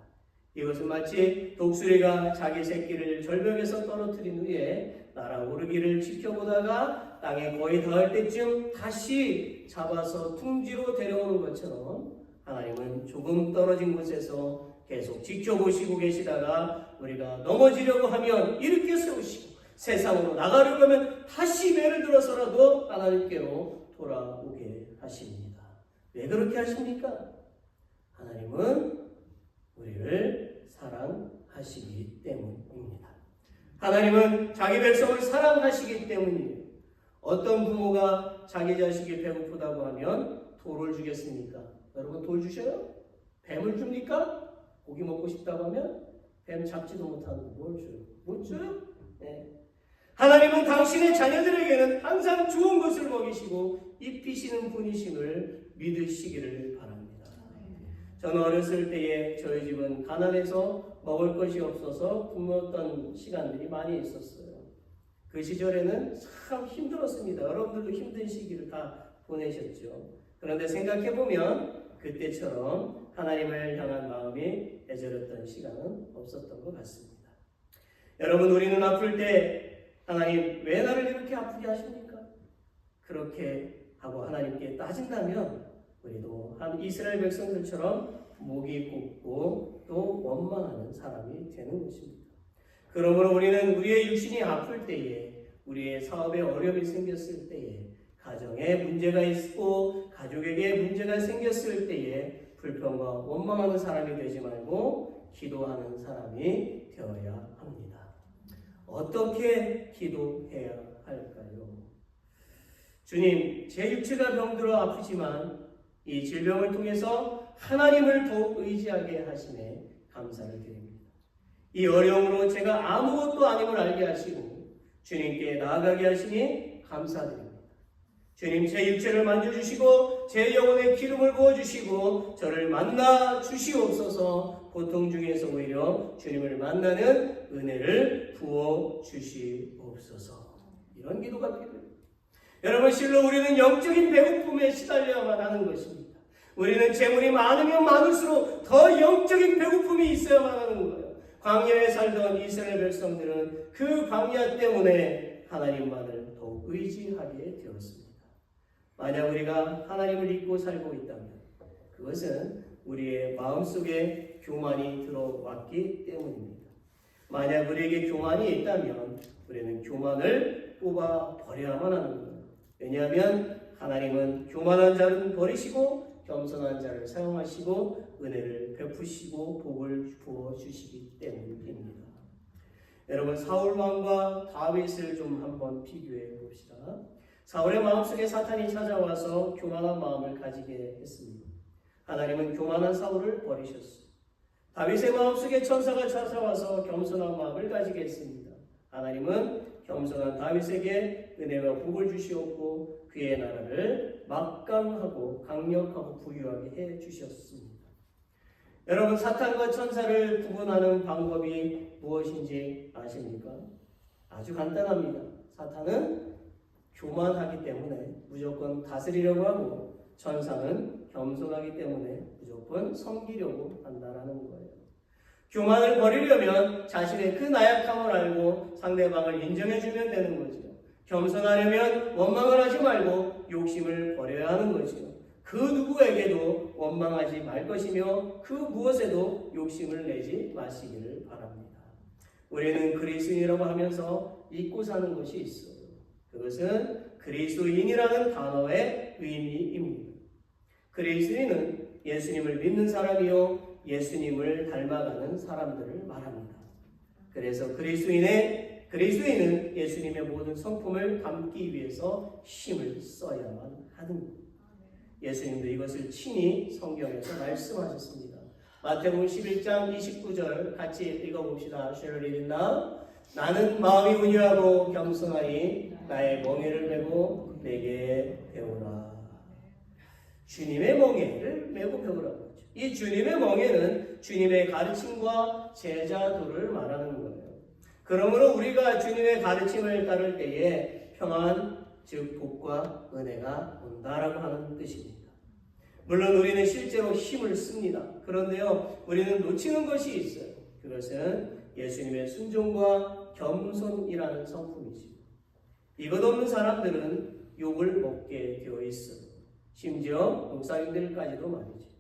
이것은 마치 독수리가 자기 새끼를 절벽에서 떨어뜨린 후에 날아오르기를 지켜보다가 땅에 거의 닿을 때쯤 다시 잡아서 둥지로 데려오는 것처럼 하나님은 조금 떨어진 곳에서 계속 지켜보시고 계시다가 우리가 넘어지려고 하면 일으켜 세우시고 세상으로 나가려고 하면 다시 매를 들어서라도 하나님께로 돌아오게 하십니다. 왜 그렇게 하십니까? 하나님은 우리를 사랑하시기 때문입니다. 하나님은 자기 백성을 사랑하시기 때문이에요. 어떤 부모가 자기 자식이 배고프다고 하면 돌을 주겠습니까? 여러분, 돌 주셔요? 뱀을 줍니까? 고기 먹고 싶다고 하면 뱀 잡지도 못하는 뭘 줘요? 못 줘요? 네. 하나님은 당신의 자녀들에게는 항상 좋은 것을 먹이시고 입히시는 분이심을 믿으시기를 바랍니다. 저는 어렸을 때에 저희 집은 가난해서 먹을 것이 없어서 굶었던 시간들이 많이 있었어요. 그 시절에는 참 힘들었습니다. 여러분들도 힘든 시기를 다 보내셨죠. 그런데 생각해보면 그때처럼 하나님을 향한 마음이 애절했던 시간은 없었던 것 같습니다. 여러분, 우리는 아플 때 하나님 왜 나를 이렇게 아프게 하십니까? 그렇게 하고 하나님께 따진다면 우리도 한 이스라엘 백성들처럼 목이 굳고 또 원망하는 사람이 되는 것입니다. 그러므로 우리는 우리의 육신이 아플 때에, 우리의 사업에 어려움이 생겼을 때에, 가정에 문제가 있고 가족에게 문제가 생겼을 때에 불평과 원망하는 사람이 되지 말고 기도하는 사람이 되어야 합니다. 어떻게 기도해야 할까요? 주님, 제 육체가 병들어 아프지만 이 질병을 통해서 하나님을 더욱 의지하게 하심에 감사를 드립니다. 이 어려움으로 제가 아무것도 아님을 알게 하시고 주님께 나아가게 하시니 감사드립니다. 주님, 제 육체를 만져주시고 제 영혼에 기름을 부어주시고 저를 만나 주시옵소서. 고통 중에서 오히려 주님을 만나는 은혜를 부어주시옵소서. 이런 기도가 필요해요. 여러분, 실로 우리는 영적인 배고픔에 시달려야만 하는 것입니다. 우리는 재물이 많으면 많을수록 더 영적인 배고픔이 있어야만 하는 거예요. 광야에 살던 이스라엘 백성들은 그 광야 때문에 하나님만을 더욱 의지하게 되었습니다. 만약 우리가 하나님을 믿고 살고 있다면 그것은 우리의 마음속에 교만이 들어왔기 때문입니다. 만약 우리에게 교만이 있다면 우리는 교만을 뽑아 버려야만 하는 거예요. 왜냐하면 하나님은 교만한 자를 버리시고 겸손한 자를 사용하시고 은혜를 베푸시고 복을 부어주시기 때문입니다. 여러분, 사울 왕과 다윗을 좀 한번 비교해 봅시다. 사울의 마음속에 사탄이 찾아와서 교만한 마음을 가지게 했습니다. 하나님은 교만한 사울을 버리셨습니다. 다윗의 마음속에 천사가 찾아와서 겸손한 마음을 가지게 했습니다. 하나님은 겸손한 다윗에게 은혜와 복을 주시었고 그의 나라를 막강하고 강력하고 부유하게 해 주셨습니다. 여러분, 사탄과 천사를 구분하는 방법이 무엇인지 아십니까? 아주 간단합니다. 사탄은 교만하기 때문에 무조건 다스리려고 하고 천사는 겸손하기 때문에 무조건 섬기려고 한다는 거예요. 교만을 버리려면 자신의 그 나약함을 알고 상대방을 인정해주면 되는 거죠. 겸손하려면 원망을 하지 말고 욕심을 버려야 하는 거죠. 그 누구에게도 원망하지 말 것이며 그 무엇에도 욕심을 내지 마시기를 바랍니다. 우리는 그리스도인이라고 하면서 잊고 사는 것이 있어요. 그것은 그리스도인이라는 단어의 의미입니다. 그리스도인은 예수님을 믿는 사람이요 예수님을 닮아가는 사람들을 말합니다. 그래서 그리스도인은 예수님의 모든 성품을 담기 위해서 힘을 써야만 하는 것. 예수님도 이것을 친히 성경에서 말씀하셨습니다. 마태복음 11장 29절 같이 읽어봅시다. Shall we read it now? 나는 마음이 온유하고 겸손하니 나의 멍에를 메고 내게 배우라. 주님의 멍에를 메고 배우라고 하죠. 이 주님의 멍에는 주님의 가르침과 제자도를 말하는 거예요. 그러므로 우리가 주님의 가르침을 따를 때에 평안, 즉 복과 은혜가 온다라고 하는 뜻입니다. 물론 우리는 실제로 힘을 씁니다. 그런데요, 우리는 놓치는 것이 있어요. 그것은 예수님의 순종과 겸손이라는 성품이죠. 이것 없는 사람들은 욕을 먹게 되어 있어요. 심지어 목사님들까지도 말이죠.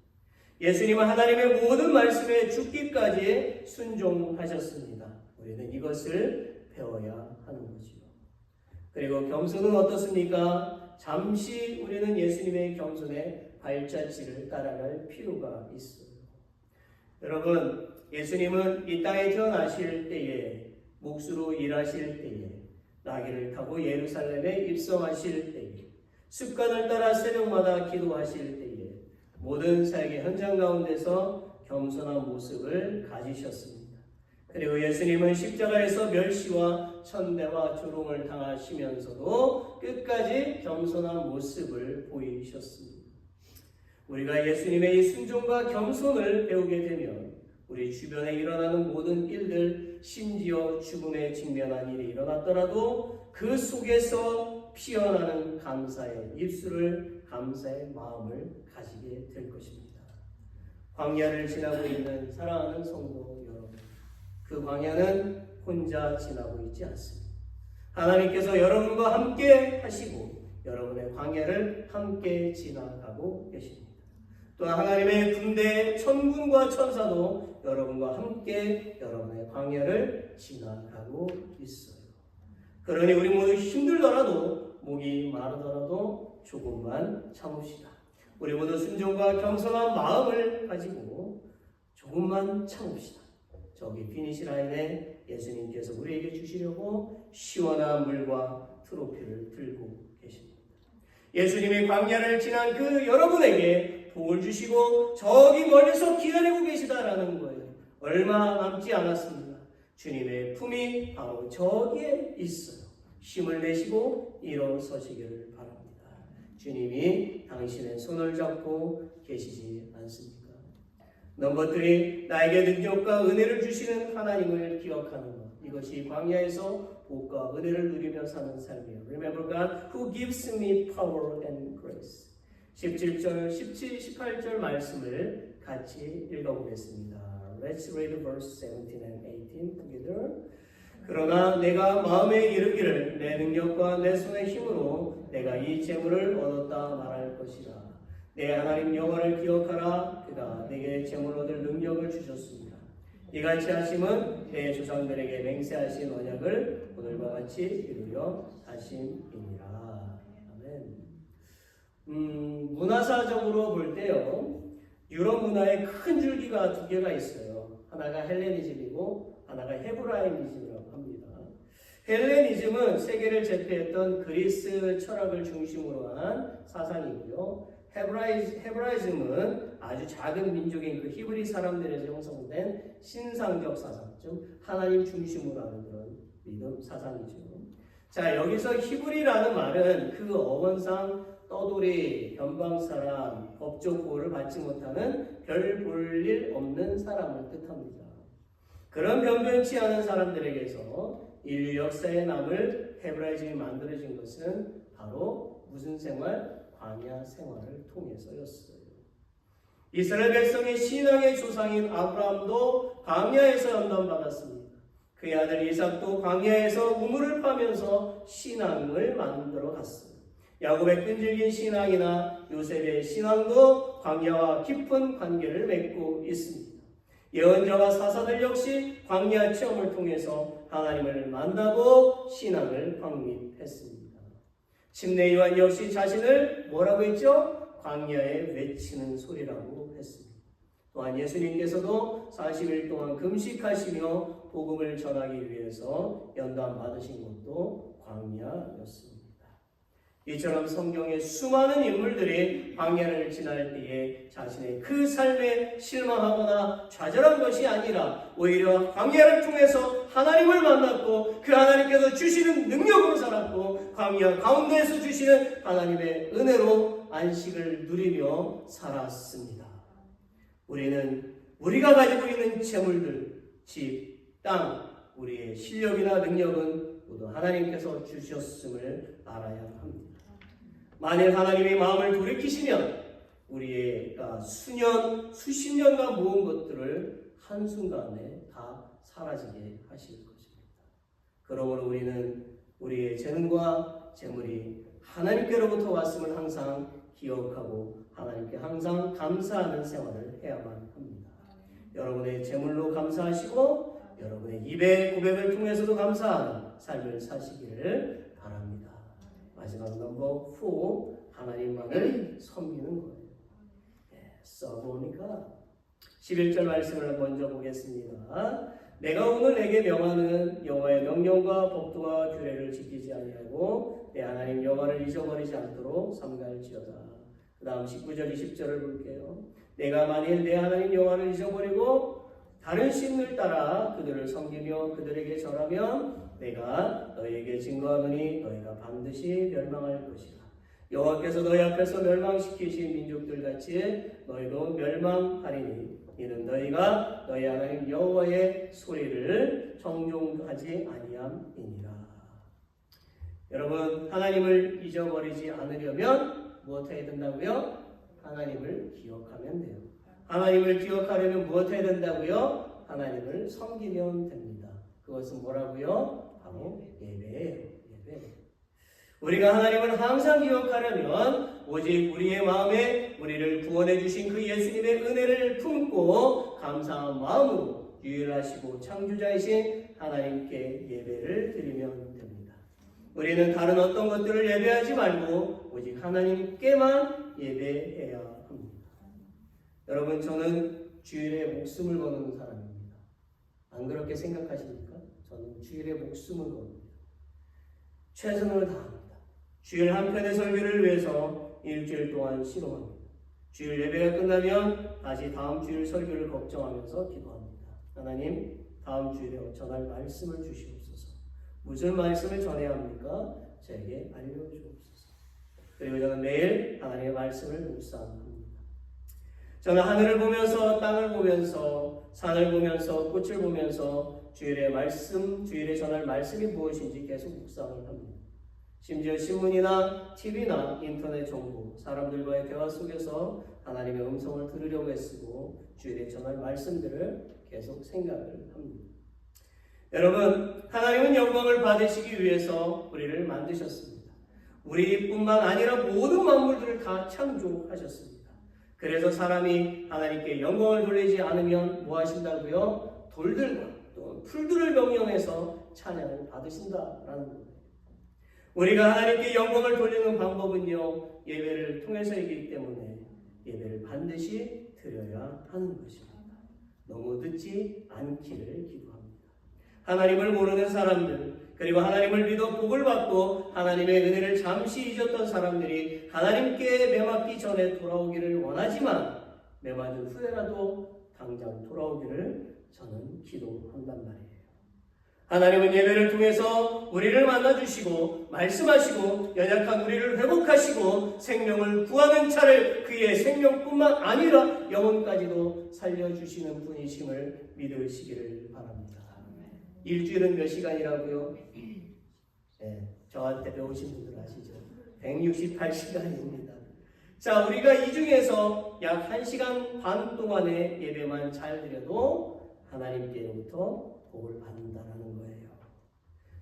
예수님은 하나님의 모든 말씀에 죽기까지 순종하셨습니다. 우리는 이것을 배워야 하는 거죠. 그리고 겸손은 어떻습니까? 잠시 우리는 예수님의 겸손의 발자취를 따라갈 필요가 있어요. 여러분, 예수님은 이 땅에 태어나실 때에, 몫으로 일하실 때에, 나귀를 타고 예루살렘에 입성하실 때에, 습관을 따라 새벽마다 기도하실 때에 모든 사역의 현장 가운데서 겸손한 모습을 가지셨습니다. 그리고 예수님은 십자가에서 멸시와 천대와 조롱을 당하시면서도 끝까지 겸손한 모습을 보이셨습니다. 우리가 예수님의 이 순종과 겸손을 배우게 되면 우리 주변에 일어나는 모든 일들, 심지어 죽음에 직면한 일이 일어났더라도 그 속에서 피어나는 감사의 입술을, 감사의 마음을 가지게 될 것입니다. 광야를 지나고 있는 사랑하는 성도 여러분, 그 광야는 혼자 지나고 있지 않습니다. 하나님께서 여러분과 함께 하시고 여러분의 광야를 함께 지나가고 계십니다. 또한 하나님의 군대, 천군과 천사도 여러분과 함께 여러분의 광야를 지나가고 있어요. 그러니 우리 모두 힘들더라도, 목이 마르더라도 조금만 참읍시다. 우리 모두 순종과 겸손한 마음을 가지고 조금만 참읍시다. 저기 피니시 라인에 예수님께서 우리에게 주시려고 시원한 물과 트로피를 들고 계십니다. 예수님의 광야를 지난 그 여러분에게 복을 주시고 저기 멀리서 기다리고 계시다라는 거예요. 얼마 남지 않았습니다. 주님의 품이 바로 저기에 있어요. 힘을 내시고 일어서시기를 바랍니다. 주님이 당신의 손을 잡고 계시지 않습니까? 넘버 3, 나에게 능력과 은혜를 주시는 하나님을 기억하는 것. 이것이 광야에서 복과 은혜를 누리며 사는 삶이에요. Remember God who gives me power and grace. 17절, 17, 18절 말씀을 같이 읽어보겠습니다. Let's read verse 17 and 18 together. 그러나 내가 마음에 이르기를 내 능력과 내 손의 힘으로 내가 이 재물을 얻었다 말할 것이라. 내 하나님 여호와를 기억하라. 그가 내게 재물 얻을 능력을 주셨습니다. 이같이 하심은 내 조상들에게 맹세하신 언약을 오늘과 같이 이루려 하심이니라. 아멘. 문화사적으로 볼 때요, 유럽 문화에 큰 줄기가 두 개가 있어요. 하나가 헬레니즘이고 하나가 헤브라이즘이라고 합니다. 헬레니즘은 세계를 제패했던 그리스 철학을 중심으로 한 사상이고요. 헤브라이즘은 아주 작은 민족인 그 히브리 사람들에서 형성된 신상적 사상, 즉 하나님 중심으로 하는 그런 믿음 사상이죠. 자, 여기서 히브리라는 말은 그 어원상 떠돌이, 변방사람, 법적 보호를 받지 못하는 별 볼 일 없는 사람을 뜻합니다. 그런 변변치 않은 사람들에게서 인류 역사에 남을 헤브라이즘이 만들어진 것은 바로 무슨 생활? 광야 생활을 통해서였어요. 이스라엘 백성의 신앙의 조상인 아브라함도 광야에서 연단받았습니다. 그의 아들 이삭도 광야에서 우물을 파면서 신앙을 만들어 갔어요. 야곱의 끈질긴 신앙이나 요셉의 신앙도 광야와 깊은 관계를 맺고 있습니다. 예언자와 사사들 역시 광야 체험을 통해서 하나님을 만나고 신앙을 확립했습니다. 침례 요한 역시 자신을 뭐라고 했죠? 광야에 외치는 소리라고 했습니다. 또한 예수님께서도 40일 동안 금식하시며 복음을 전하기 위해서 연단 받으신 것도 광야였습니다. 이처럼 성경의 수많은 인물들이 광야를 지날 때에 자신의 그 삶에 실망하거나 좌절한 것이 아니라 오히려 광야를 통해서 하나님을 만났고 그 하나님께서 주시는 능력으로 살았고 광야 가운데에서 주시는 하나님의 은혜로 안식을 누리며 살았습니다. 우리는 우리가 가지고 있는 재물들, 집, 땅, 우리의 실력이나 능력은 모두 하나님께서 주셨음을 알아야 합니다. 만일 하나님이 마음을 돌이키시면 우리가 수십 년간 모은 것들을 한순간에 다 사라지게 하실 것입니다. 그러므로 우리는 우리의 재능과 재물이 하나님께로부터 왔음을 항상 기억하고 하나님께 항상 감사하는 생활을 해야만 합니다. 여러분의 재물로 감사하시고 여러분의 입의 고백을 통해서도 감사하는 삶을 사시기를 바랍니다. 마지막 넘버 4, 하나님만을 섬기는 거예요. 써보니까 11절 말씀을 먼저 보겠습니다. 내가 오늘 내게 명하는 여호와의 명령과 법도와 규례를 지키지 아니하고 내 하나님 여호와를 잊어버리지 않도록 삼갈지어다. 그 다음 19절 20절을 볼게요. 내가 만일 내 하나님 여호와를 잊어버리고 다른 신을 따라 그들을 섬기며 그들에게 절하면 내가 너희에게 증거하노니 너희가 반드시 멸망할 것이라. 여호와께서 너희 앞에서 멸망시키신 민족들같이 너희도 멸망하리니 이는 너희가 너희 하나님 여호와의 소리를 정종하지 아니함이니라. 여러분, 하나님을 잊어버리지 않으려면 무엇 해야 된다고요? 하나님을 기억하면 돼요. 하나님을 기억하려면 무엇 해야 된다고요? 하나님을 섬기면 됩니다. 그것은 뭐라고요? 바로 예배예요. 예배. 우리가 하나님을 항상 기억하려면 오직 우리의 마음에 우리를 구원해 주신 그 예수님의 은혜를 품고 감사한 마음으로 유일하시고 창조자이신 하나님께 예배를 드리면 됩니다. 우리는 다른 어떤 것들을 예배하지 말고 오직 하나님께만 예배해야 합니다. 여러분, 저는 주일에 목숨을 거는 사람입니다. 안 그렇게 생각하십니까? 저는 주일에 목숨을 겁니다. 최선을 다합니다. 주일 한 편의 설교를 위해서 일주일 동안 실험합니다. 주일 예배가 끝나면 다시 다음 주일 설교를 걱정하면서 기도합니다. 하나님, 다음 주일에 전할 말씀을 주시옵소서. 무슨 말씀을 전해야 합니까? 저에게 알려주옵소서. 그리고 저는 매일 하나님의 말씀을 묵상합니다. 저는 하늘을 보면서 땅을 보면서 산을 보면서 꽃을 보면서 주일의 말씀, 주일에 전할 말씀이 무엇인지 계속 묵상을 합니다. 심지어 신문이나 TV나 인터넷 정보, 사람들과의 대화 속에서 하나님의 음성을 들으려고 애쓰고 주일에 전할 말씀들을 계속 생각을 합니다. 여러분, 하나님은 영광을 받으시기 위해서 우리를 만드셨습니다. 우리뿐만 아니라 모든 만물들을 다 창조하셨습니다. 그래서 사람이 하나님께 영광을 돌리지 않으면 뭐 하신다고요? 돌들과 또 풀들을 명령해서 찬양을 받으신다라는 거예요. 우리가 하나님께 영광을 돌리는 방법은요, 예배를 통해서이기 때문에 예배를 반드시 드려야 하는 것입니다. 너무 늦지 않기를 기도합니다. 하나님을 모르는 사람들, 그리고 하나님을 믿어 복을 받고 하나님의 은혜를 잠시 잊었던 사람들이 하나님께 매맞기 전에 돌아오기를 원하지만 매맞은 후에라도 당장 돌아오기를 저는 기도한단 말이에요. 하나님은 예배를 통해서 우리를 만나주시고 말씀하시고 연약한 우리를 회복하시고 생명을 구하는 차를 그의 생명뿐만 아니라 영혼까지도 살려주시는 분이심을 믿으시기를 바랍니다. 일주일은 몇 시간이라고요? 네, 저한테 배우신 분들 아시죠? 168시간입니다. 자, 우리가 이 중에서 약 1시간 반 동안의 예배만 잘 드려도 하나님께로부터 복을 받는다는 거예요.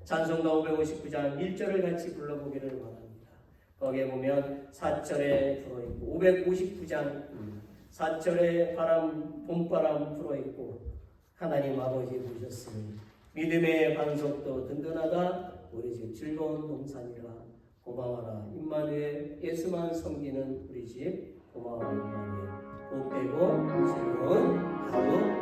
찬송가 559장 1절을 같이 불러보기를 원합니다. 거기에 보면 4절에 불어있고 559장 4절에 봄바람 불어있고 하나님 아버지 보셨으니 믿음의 반석도 든든하다 우리 집 즐거운 동산이라 고마워라 임마누엘 예수만 섬기는 우리 집 고마워라 임마누엘 복되고 즐거운 하루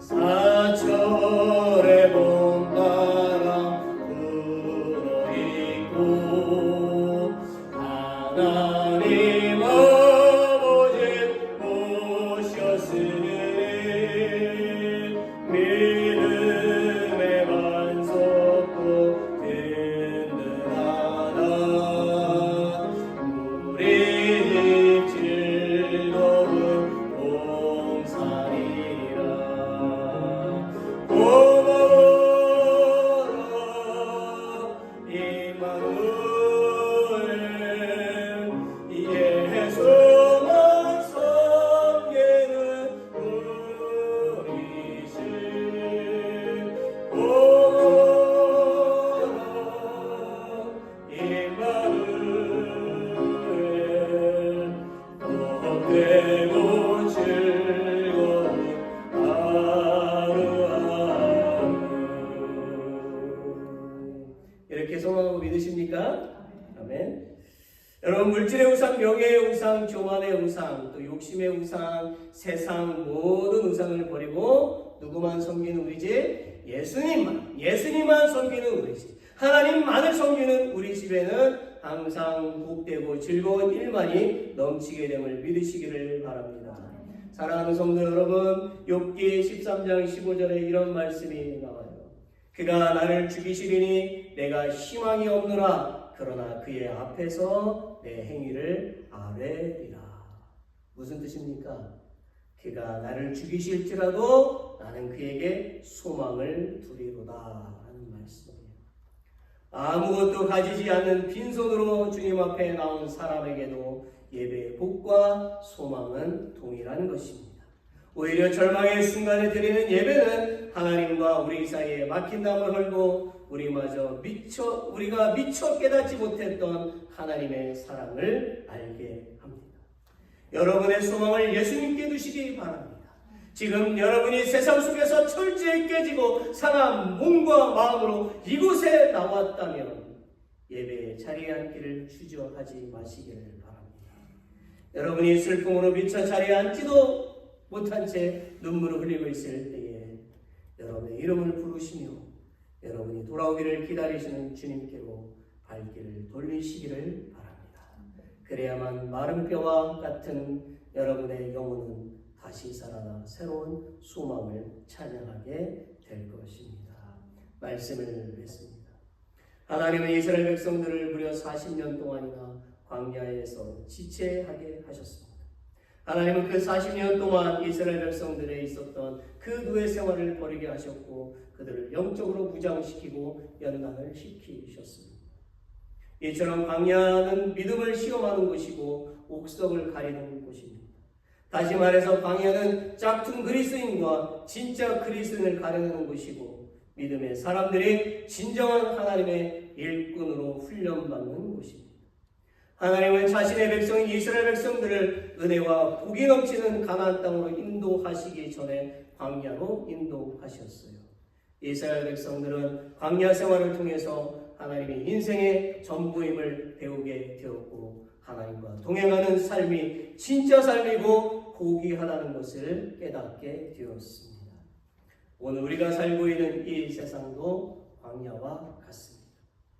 사철의 봄바람 불어있고 하나님 아버지 모셨으니 믿음의 반석도 든든하다 우리 집 즐거운 동산이라 고마워라 임마누엘 예수만 섬기는 우리 집 고마워라 임마누엘 복되고 즐거운 이렇게 소망하고 믿으십니까? 아멘. 여러분, 물질의 우상, 명예의 우상, 교만의 우상, 또 욕심의 우상, 세상 모든 우상을 버리고 누구만 섬기는 우리 집? 예수님만 섬기는 우리 집. 하나님만을 섬기는 우리 집에는 항상 복되고 즐거운 일만이 넘치게 됨을 믿으시기를 바랍니다. 사랑하는 성도 여러분, 욥기 13장 15절에 이런 말씀이 나와요. 그가 나를 죽이시리니 내가 희망이 없노라. 그러나 그의 앞에서 내 행위를 아뢰리라. 무슨 뜻입니까? 그가 나를 죽이실지라도 나는 그에게 소망을 두리로다 하는 말씀이에요. 아무것도 가지지 않는 빈손으로 주님 앞에 나온 사람에게도 예배의 복과 소망은 동일한 것입니다. 오히려 절망의 순간에 드리는 예배는 하나님과 우리 사이에 막힌 담을 헐고 우리가 미처 깨닫지 못했던 하나님의 사랑을 알게 합니다. 여러분의 소망을 예수님께 두시기 바랍니다. 지금 여러분이 세상 속에서 철저히 깨지고 상한 몸과 마음으로 이곳에 나왔다면 예배의 자리에 앉기를 주저하지 마시기를 바랍니다. 여러분이 슬픔으로 미쳐 자리에 앉지도 못한 채 눈물을 흘리고 있을 때에 여러분의 이름을 부르시며 여러분이 돌아오기를 기다리시는 주님께로 발길을 돌리시기를 바랍니다. 그래야만 마른 뼈와 같은 여러분의 영혼은 다시 살아나 새로운 소망을 찬양하게 될 것입니다. 말씀을 맺습니다. 하나님은 이스라엘 백성들을 무려 40년 동안이나 광야에서 지체하게 하셨습니다. 하나님은 그 40년 동안 이스라엘 백성들에 있었던 그 노예 생활을 버리게 하셨고 그들을 영적으로 무장시키고 연단을 시키셨습니다. 이처럼 광야는 믿음을 시험하는 곳이고 옥석을 가리는 곳입니다. 다시 말해서 광야는 짝퉁 그리스도인과 진짜 그리스도인을 가려내는 곳이고 믿음의 사람들이 진정한 하나님의 일꾼으로 훈련받는 곳입니다. 하나님은 자신의 백성인 이스라엘 백성들을 은혜와 복이 넘치는 가나안 땅으로 인도하시기 전에 광야로 인도하셨어요. 이스라엘 백성들은 광야 생활을 통해서 하나님의 인생의 전부임을 배우게 되었고 하나님과 동행하는 삶이 진짜 삶이고 고귀하다는 것을 깨닫게 되었습니다. 오늘 우리가 살고 있는 이 세상도 광야와 같습니다.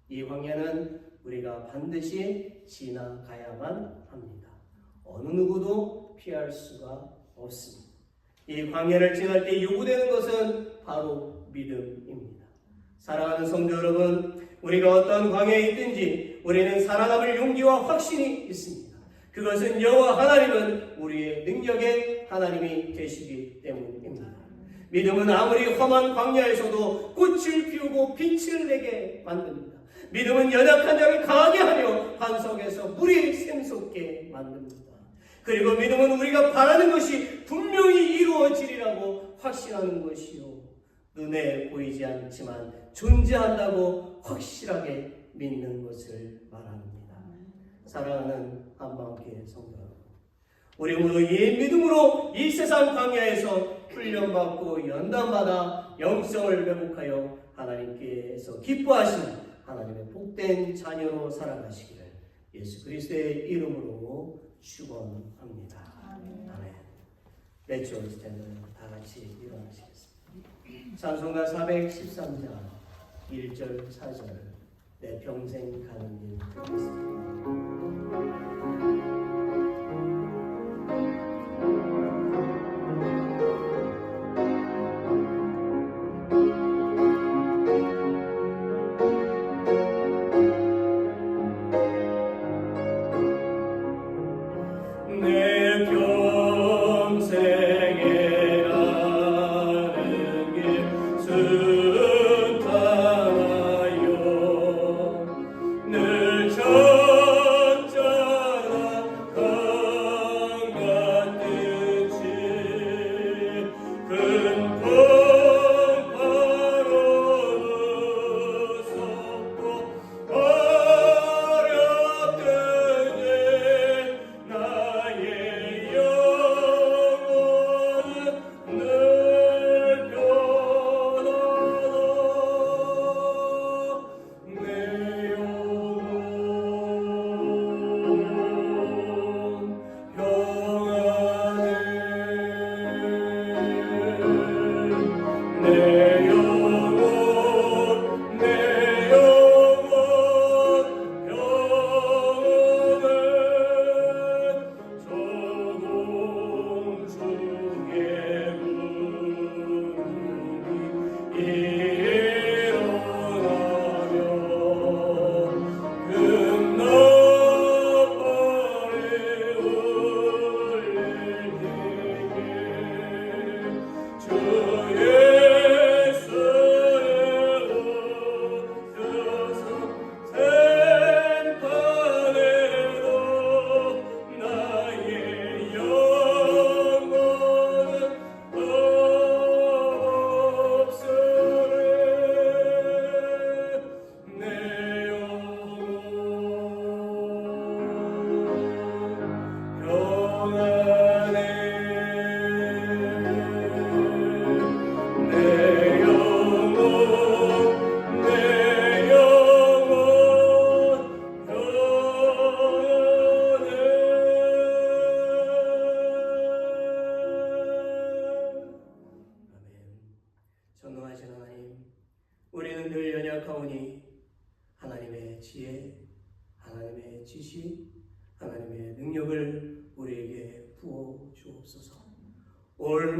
이 광야는 우리가 반드시 지나가야만 합니다. 어느 누구도 피할 수가 없습니다. 이 광야를 지날 때 요구되는 것은 바로 믿음입니다. 사랑하는 성도 여러분, 우리가 어떤 광야에 있든지 우리는 살아남을 용기와 확신이 있습니다. 그것은 여호와 하나님은 우리의 능력의 하나님이 되시기 때문입니다. 믿음은 아무리 험한 광야에서도 꽃을 피우고 빛을 내게 만듭니다. 믿음은 연약한 자를 강하게 하며 반석에서 물이 샘솟게 만듭니다. 그리고 믿음은 우리가 바라는 것이 분명히 이루어지리라고 확신하는 것이요, 눈에 보이지 않지만 존재한다고 확실하게 믿는 것을 말합니다. 사랑하는 한마음교회 성도 여러분, 우리 모두 이 믿음으로 이 세상 광야에서 훈련받고 연단받아 영성을 회복하여 하나님께서 기뻐하시는 하나님의 복된 자녀로 살아가시기를 예수 그리스도의 이름으로 축원합니다. 아멘. Let's all stand. 다 같이 일어나시겠습니다. 찬송가 413장 1절 4절 내 평생 가는 길 하겠습니다.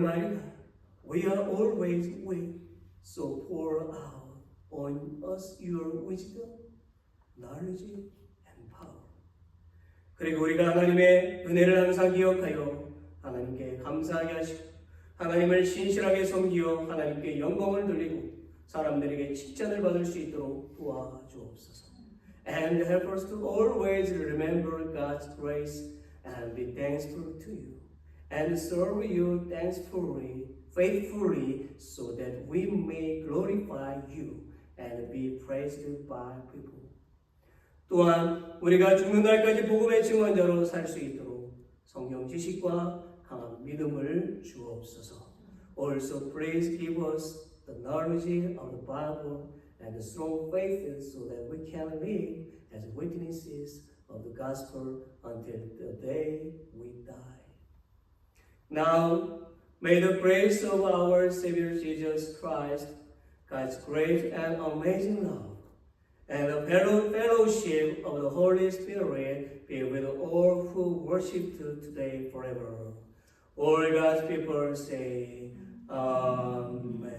Almighty God, we are always weak, so pour out on us your wisdom, knowledge, and power. 그리고 우리가 하나님의 은혜를 항상 기억하여 하나님께 감사하게 하시고 하나님을 신실하게 섬기어 하나님께 영광을 돌리고 사람들에게 칭찬을 받을 수 있도록 도와주옵소서. And help us to always remember God's grace and be thankful to you. and serve you faithfully, so that we may glorify you and be praised by people. 또한 우리가 죽는 날까지 복음의 증언자로 살 수 있도록 성경 지식과 강한 믿음을 주옵소서. Also please give us the knowledge of the Bible and the strong faith so that we can live as witnesses of the gospel until the day we die. Now, may the grace of our Savior Jesus Christ, God's great and amazing love, and the fellowship of the Holy Spirit be with all who worship today forever. All God's people say, Amen.